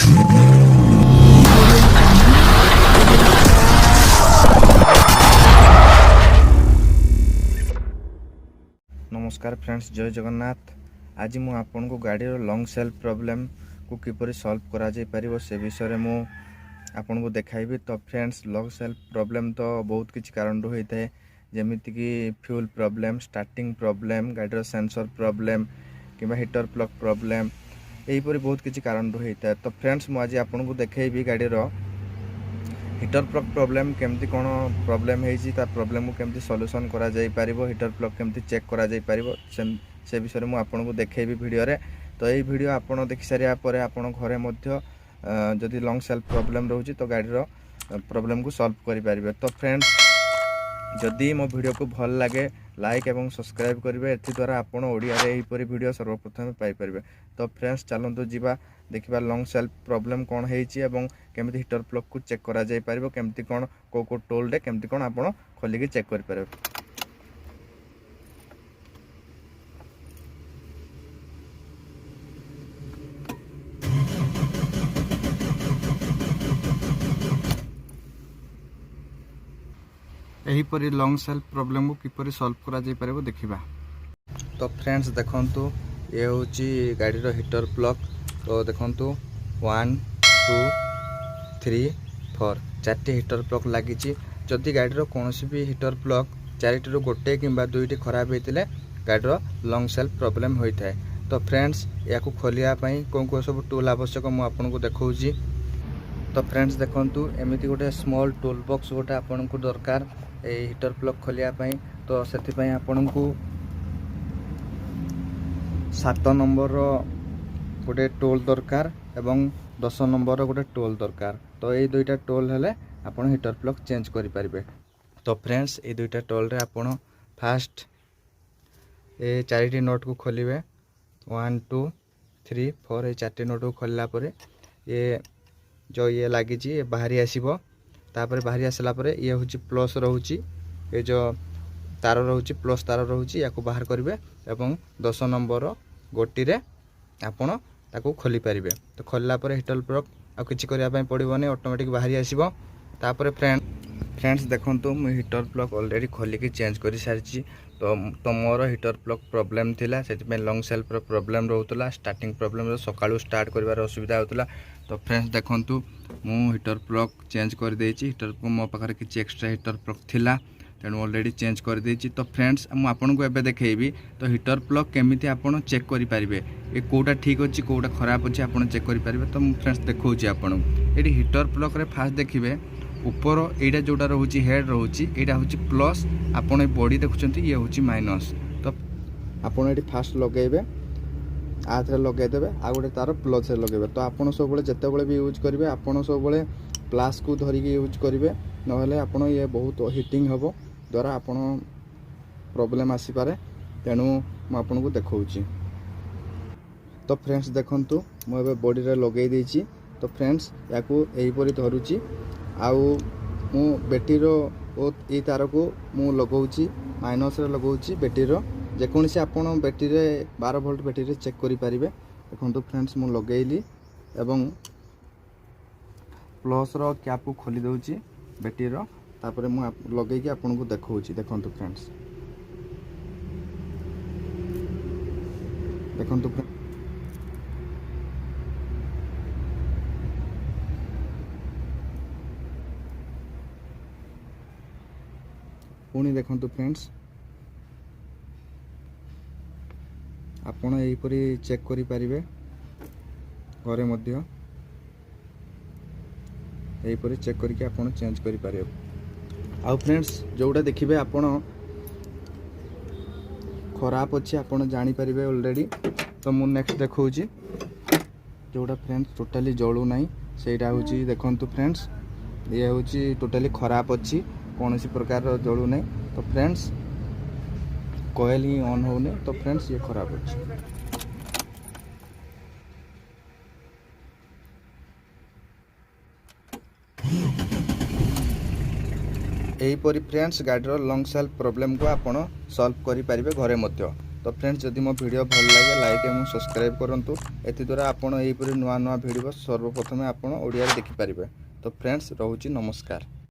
नमस्कार फ्रेंड्स, जय जगन्नाथ। आज मु आपन को गाड़ी लॉन्ग सेल्फ प्रॉब्लम को किपरि सॉल्व करा जाय परिबो से विषय मु आपन को देखाइबी। तो फ्रेंड्स, लॉन्ग सेल्फ प्रॉब्लम तो बहुत किछि कारण होई थाए, जेमिति कि फ्यूल प्रॉब्लम, स्टार्टिंग प्रॉब्लम, गाड़ी सेंसर प्रॉब्लम किबा हीटर प्लग प्रॉब्लम, एही परि बहुत किछि कारण होई थाए। तो फ्रेंड्स, मु आज आपन को देखाइबी गाड़ी हीटर प्लग प्रॉब्लम केमती कोन प्रॉब्लम हेछि, ता प्रॉब्लम को केमती सॉल्यूशन करा जाय परिबो, हीटर प्लग केमती चेक करा जाय परिबो, से विषय मु आपन को देखेबी वीडियो रे। तो एही वीडियो आपन देखि सारिया परे आपन घरे मध्य जदि लॉन्ग सेल्फ प्रॉब्लम रहउछि तो गाड़ी रो प्रॉब्लम को सॉल्व करि परिबे। तो फ्रेंड्स, जदि मो वीडियो को भल लागे लाइक एवं सब्सक्राइब करेंगे। एथि द्वारा आपण ओडिया रे एहीपरि वीडियो सर्वप्रथम पाई परिबे। तो फ्रेंड्स, चलंतु जीवा देखिबा लॉन्ग सेल्फ प्रॉब्लम कोन हेछि एवं केमिति हीटर प्लग को चेक करा जाय परिबो, केमिति कोन को टोल रे केमिति कोन आपण खोली के चेक करि परिबे। एहीपरि लॉन्ग सेल्फ प्रॉब्लम को किपरि सॉल्व करा जाय परिबो देखिबा। तो फ्रेंड्स, देखंतु ये होची गाड़ी रो हीटर प्लग। तो देखंतु 1 2 3 4 चारटी हीटर प्लग लागिची। जदि गाड़ी रो कोनोसी भी हीटर प्लग चारिटी रो गोटे किंबा दुईटी खराब हेतिले गाड़ी रो लॉन्ग सेल्फ प्रॉब्लम होई थाए। तो फ्रेंड्स, याकू खोलिया पई कोन सब टूल आवश्यक मु आपन को देखौची। तो फ्रेंड्स, देखंतु एमिति गोटे स्मॉल टूल बॉक्स गोटे आपन को दरकार ए हीटर प्लग खोलिया पई। तो सेति पई आपन को 7 नंबर रो गोटे टोल दरकार एवं 10 नंबर रो गोटे टोल दरकार। तो ये दुईटा टोल हेले आपन हीटर प्लग चेंज करि परिबे। तो फ्रेंड्स, ये दुईटा टोल रे आपन फास्ट ए चारिटी नट को खोलिबे। 1 2 3 4 ए चारटी नट को खोलला परे ये जो ये लागी ये बाहरी आसीबो। तापर बाहरी आसला परे ये होची प्लस रहउची, ये जो तार रहउची प्लस तार रहउची, याको बाहर करिवे एवं 10 नंबर गोटी रे आपण ताको खोली परिबे। तो खोलला परे हीटर प्लग आ किछि करिया पय पड़िबोनी, ऑटोमेटिक बाहरी आसीबो। तापर फ्रेंड्स देखंतु मु हीटर प्लग ऑलरेडी खोली के चेंज करि सारची। तो मोर हीटर प्लग प्रॉब्लम थिला, सेति पे लॉन्ग सेल्फ रो प्रॉब्लम रहउतला, स्टार्टिंग प्रॉब्लम रो सकाळू स्टार्ट करिवार असुविधा होतला। तो फ्रेंड्स देखंतु मु हीटर प्लग चेंज कर देछि। हीटर को मो पाखरे किछि एक्स्ट्रा हीटर प्लग थिला, तेणु ऑलरेडी चेंज कर देछि। तो फ्रेंड्स, मु आपन को एबे देखेबी तो हीटर प्लग केमिति आपन चेक करि परिबे, ए कोटा ठीक अछि कोटा खराब अछि आपन चेक करि परिबे। तो मु फ्रेंड्स देखौछि आपन एडी हीटर प्लग रे फास्ट देखिबे ऊपर एटा जोटा रहउछि हेड रहउछि, एटा होछि प्लस, आपन ए बॉडी देखुछंती ये होछि माइनस। तो आपन एडी फास्ट लगेबे, आथरे लगे देबे, आ गोटे तार प्लस रे लगेबे। तो आपन सब बळे जते बळे भी यूज करिवे आपन सब बळे प्लस को धरि के यूज करिवे, नहले आपन ये बहुत हीटिंग हबो, द्वारा आपन प्रॉब्लम आसी पारे। तेणु म आपन को देखौछि। तो फ्रेंड्स देखंतु म एबे बॉडी रे लगेई देछि। तो फ्रेंड्स, याकू एही परि धरुछि, आउ मु बैटरी रो ओ ई तार को मु लगौछि, माइनस रे लगौछि बैटरी रो। जेकोनी से आपण बैटरी रे 12 वोल्ट बैटरी रे चेक करि परिबे। देखंतु फ्रेंड्स, मु लगेइली एवं प्लस रो कैप को खोली दउछि बैटरी रो। तापर मु लगेइ के आपण को देखौछि। देखंतु फ्रेंड्स, देखंतु पुणी देखंतु फ्रेंड्स, आपण एहीपरि चेक करि परिबे घरे मध्य, एहीपरि चेक करके आपण चेंज करि परिबे। आ फ्रेंड्स, जोटा देखिबे आपण खराब अछि आपण जानि परिबे ऑलरेडी। तो मु नेक्स्ट देखौछि जोटा फ्रेंड्स टोटली जळू नाही, सेटा होछि देखंतु फ्रेंड्स, ये होछि टोटली खराब अछि, कोनोसी प्रकार रो जळू नाही। तो फ्रेंड्स, कोयल ही ऑन होने। तो फ्रेंड्स, ये खराब अछि। एहीपरि फ्रेंड्स, गाड़ी रो लॉन्ग सेल्फ प्रॉब्लम को आपण सॉल्व करि परिबे घरे मध्य। तो फ्रेंड्स जदि मो वीडियो भल लगे लाइक एवं सब्सक्राइब करंतु एथि द्वारा आपण एहीपरि नुआ नुआ वीडियो सर्वप्रथमे आपण ओडिया देखि पारिबे। तो फ्रेंड्स रहूची नमस्कार।